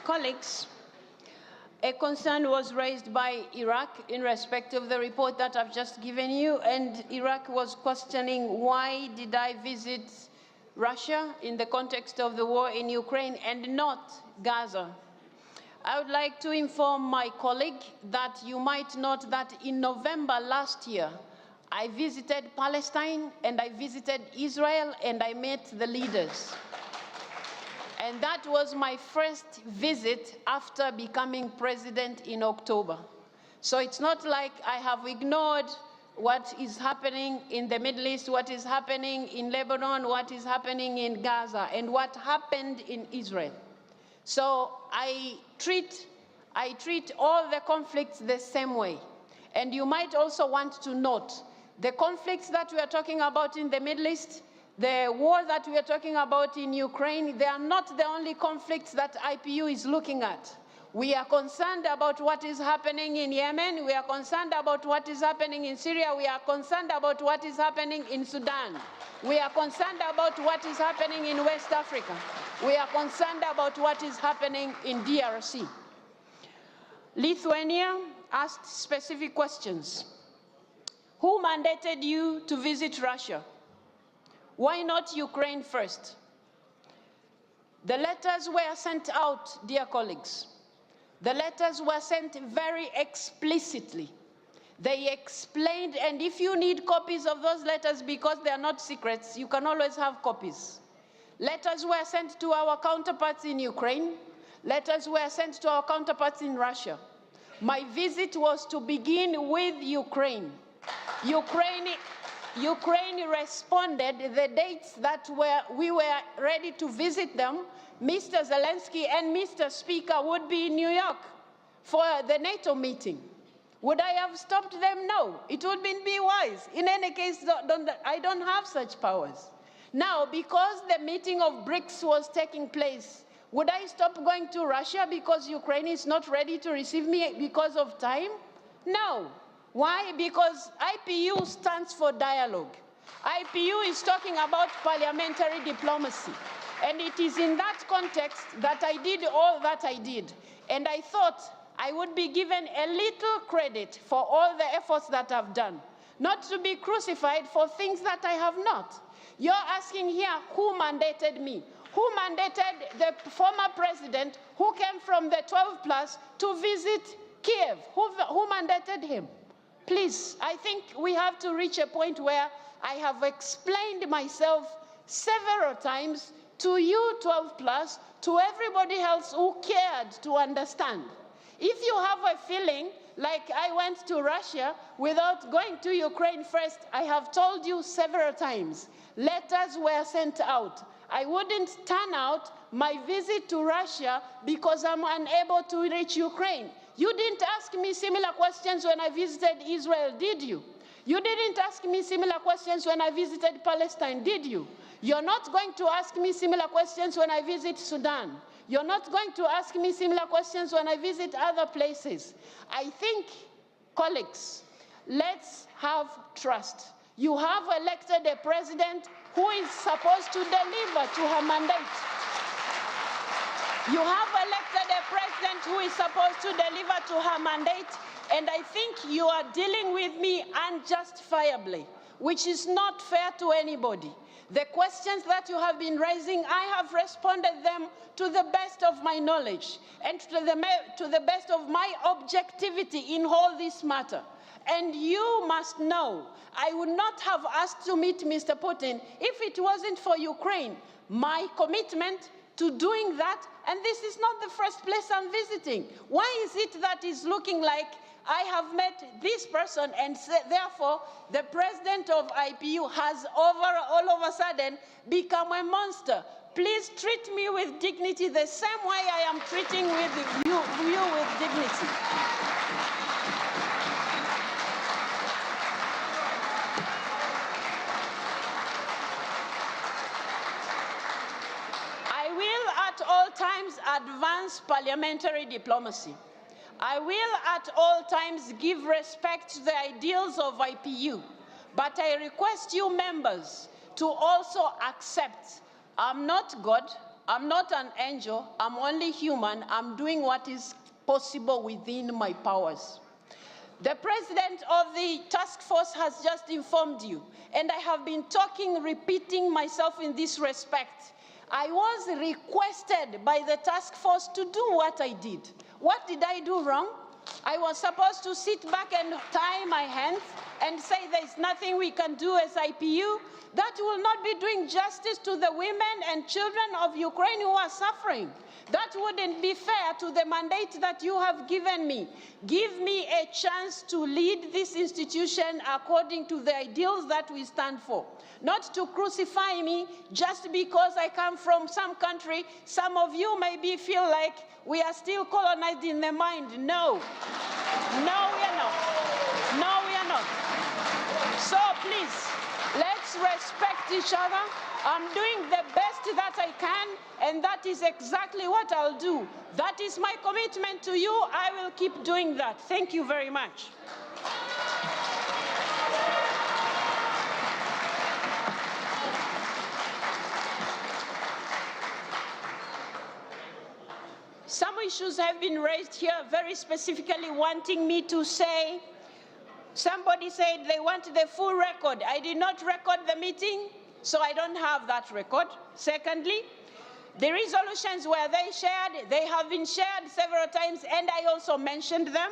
Colleagues, a concern was raised by Iraq in respect of the report that I've just given you, and Iraq was questioning why did I visit Russia in the context of the war in Ukraine and not Gaza. I would like to inform my colleague that you might note that in November last year, I visited Palestine and I visited Israel and I met the leaders. And that was my first visit after becoming president in October. So it's not like I have ignored what is happening in the Middle East, what is happening in Lebanon, what is happening in Gaza, and what happened in Israel. So I treat all the conflicts the same way. And you might also want to note the conflicts that we are talking about in the Middle East, the war that we are talking about in Ukraine, they are not the only conflicts that IPU is looking at. We are concerned about what is happening in Yemen. We are concerned about what is happening in Syria. We are concerned about what is happening in Sudan. We are concerned about what is happening in West Africa. We are concerned about what is happening in DRC. Lithuania asked specific questions. Who mandated you to visit Russia? Why not Ukraine first? The letters were sent out, dear colleagues. The letters were sent very explicitly. They explained, and if you need copies of those letters because they are not secrets, you can always have copies. Letters were sent to our counterparts in Ukraine. Letters were sent to our counterparts in Russia. My visit was to begin with Ukraine. Ukraine responded the dates that we were ready to visit them. Mr. Zelensky and Mr. Speaker would be in New York for the NATO meeting. Would I have stopped them? No. It would be wise. In any case, I don't have such powers. Now, because the meeting of BRICS was taking place, would I stop going to Russia because Ukraine is not ready to receive me because of time? No. Why? Because IPU stands for dialogue. IPU is talking about parliamentary diplomacy. And it is in that context that I did all that I did. And I thought I would be given a little credit for all the efforts that I've done, not to be crucified for things that I have not. You're asking here who mandated me. Who mandated the former president who came from the 12+ to visit Kiev? Who mandated him? Please, I think we have to reach a point where I have explained myself several times to you 12+, to everybody else who cared to understand. If you have a feeling like I went to Russia without going to Ukraine first, I have told you several times, letters were sent out. I wouldn't turn out my visit to Russia because I'm unable to reach Ukraine. You didn't ask me similar questions when I visited Israel, did you? You didn't ask me similar questions when I visited Palestine, did you? You're not going to ask me similar questions when I visit Sudan. You're not going to ask me similar questions when I visit other places. I think, colleagues, let's have trust. You have elected a president who is supposed to deliver to her mandate. You have elected a president who is supposed to deliver to her mandate, and I think you are dealing with me unjustifiably, which is not fair to anybody. The questions that you have been raising, I have responded them to the best of my knowledge and to the best of my objectivity in all this matter. And you must know, I would not have asked to meet Mr. Putin if it wasn't for Ukraine. My commitment to doing that, and this is not the first place I'm visiting. Why is it that it's looking like I have met this person and therefore the president of IPU has all of a sudden become a monster? Please treat me with dignity the same way I am treating you with dignity. I will at all times advance parliamentary diplomacy. I will at all times give respect to the ideals of IPU, but I request you members to also accept I'm not God, I'm not an angel. I'm only human. I'm doing what is possible within my powers. The president of the task force has just informed you, and I have been repeating myself in this respect. I was requested by the task force to do what I did. What did I do wrong? I was supposed to sit back and tie my hands and say there's nothing we can do as IPU. That will not be doing justice to the women and children of Ukraine who are suffering. That wouldn't be fair to the mandate that you have given me. Give me a chance to lead this institution according to the ideals that we stand for. Not to crucify me just because I come from some country. Some of you maybe feel like we are still colonized in the mind. No. No, we are not. No, we are not. So please, let's respect each other. I'm doing the best that I can, and that is exactly what I'll do. That is my commitment to you. I will keep doing that. Thank you very much. Some issues have been raised here, very specifically wanting me to say, somebody said they want the full record. I did not record the meeting, so I don't have that record. Secondly, the resolutions were shared? They have been shared several times, and I also mentioned them.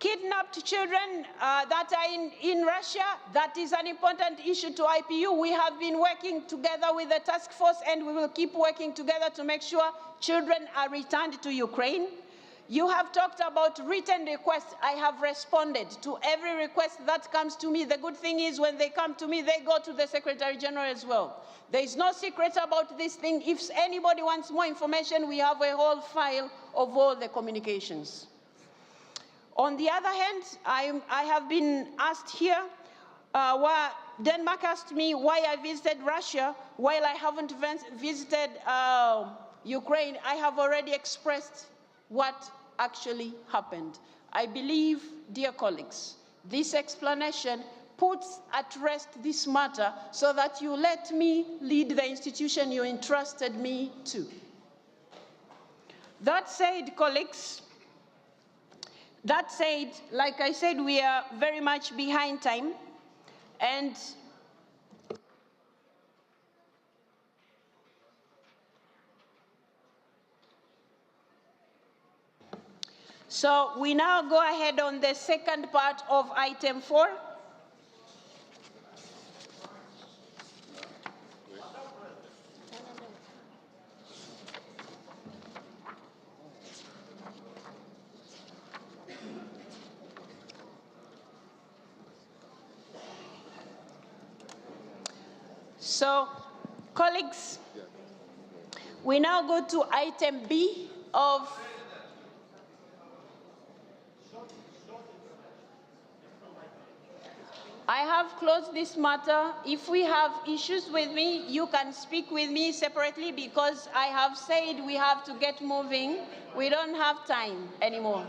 Kidnapped children that are in Russia, that is an important issue to IPU. We have been working together with the task force, and we will keep working together to make sure children are returned to Ukraine. You have talked about written requests. I have responded to every request that comes to me. The good thing is when they come to me, they go to the Secretary General as well. There is no secret about this thing. If anybody wants more information, we have a whole file of all the communications. On the other hand, I have been asked here, Denmark asked me why I visited Russia while I haven't visited Ukraine. I have already expressed what actually happened. I believe, dear colleagues, this explanation puts at rest this matter so that you let me lead the institution you entrusted me to. That said, colleagues, that said, like I said, we are very much behind time, and so we now go ahead on the second part of item 4. So, colleagues, we now go to item B of I have closed this matter. If we have issues with me, you can speak with me separately because I have said we have to get moving. We don't have time anymore.